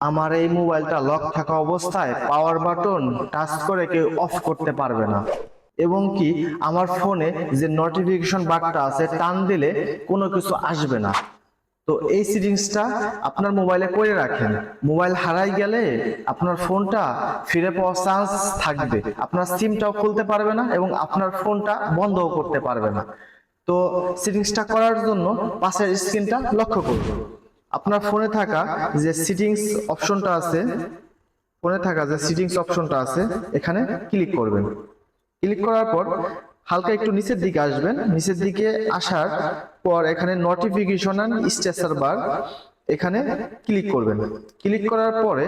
আমার এই মোবাইলটা লক থাকা অবস্থায় পাওয়ার বাটন টাচ করে কেউ অফ করতে পারবে না, এবং কি আমার ফোনে যে নোটিফিকেশন বারটা আছে টান দিলে কোনো কিছু আসবে না। তো এই সেটিংসটা আপনার মোবাইলে করে রাখেন। মোবাইল হারাই গেলে আপনার ফোনটা ফিরে পাওয়ার চান্স থাকবে, আপনার সিমটাও খুলতে পারবে না এবং আপনার ফোনটা বন্ধও করতে পারবে না। তো সেটিংসটা করার জন্য পাশের স্ক্রিনটা লক্ষ্য করুন। আপনার ফোনে থাকা যে সেটিংস অপশনটা আছে, এখানে ক্লিক করবেন। ক্লিক করার পর হালকা একটু নিচের দিকে আসবেন। নিচের দিকে আসার পর এখানে নোটিফিকেশন এন্ড স্ট্যাটাস বার, এখানে ক্লিক করবেন। ক্লিক করার পরে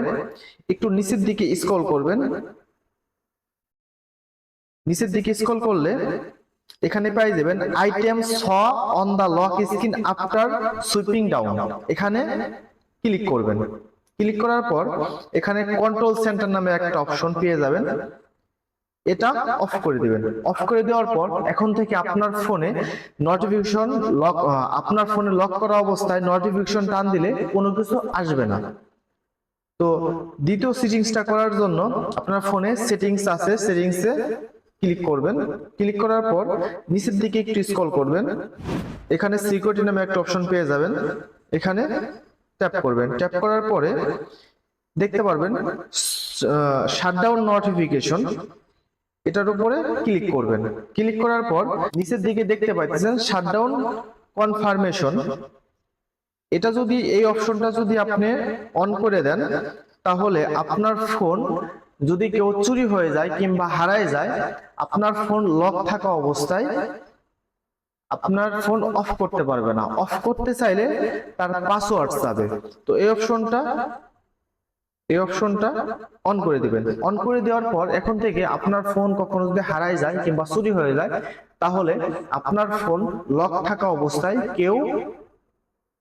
একটু নিচের দিকে স্ক্রল করবেন। নিচের দিকে স্ক্রল করলে এখানে পাই যাবেন item show on the lock screen after swiping down, এখানে ক্লিক করবেন। ক্লিক করার পর এখানে কন্ট্রোল সেন্টার নামে একটা অপশন পেয়ে যাবেন, এটা অফ করে দিবেন। অফ করে দেওয়ার পর এখন থেকে আপনার ফোনে নোটিফিকেশন লক, আপনার ফোনে লক করা অবস্থায় নোটিফিকেশন টান দিলে কোনো কিছু আসবে না। তো দ্বিতীয় সেটিংসটা করার জন্য আপনার ফোনে সেটিংস আছে, সেটিংসে ক্লিক করবেন। ক্লিক করার পর নিচের দিকে একটু স্ক্রল করবেন। এখানে সিকিউরিটি নামে একটা অপশন পেয়ে যাবেন, এখানে ট্যাপ করবেন। ট্যাপ করার পরে দেখতে পারবেন শাটডাউন নোটিফিকেশন, এটার উপরে ক্লিক করবেন। ক্লিক করার পর নিচের দিকে দেখতে পাচ্ছেন শাটডাউন কনফার্মেশন, এটা যদি এই অপশনটা যদি আপনি অন করে দেন তাহলে আপনার ফোন যদি কেউ চুরি হয়ে যায় কিংবা হারায় যায়, আপনার ফোন লক থাকা অবস্থায় আপনার ফোন অফ করতে পারবে না। অফ করতে চাইলে তার পাসওয়ার্ড চাবে। তো এই অপশনটা অন করে দিবেন। অন করে দেওয়ার পর এখন থেকে আপনার ফোন কখনো যদি হারায় যায় কিংবা চুরি হয়ে যায় তাহলে আপনার ফোন লক থাকা অবস্থায় কেউ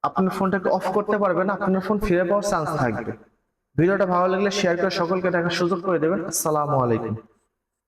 আপনার ফোনটাকে অফ করতে পারবে না, আপনার ফোন ফিরে পাওয়ার চান্স থাকবে। ভিডিওটা ভালো লাগলে শেয়ার করে সকলকে দেখার সুযোগ করে দেবেন। আসসালামু আলাইকুম।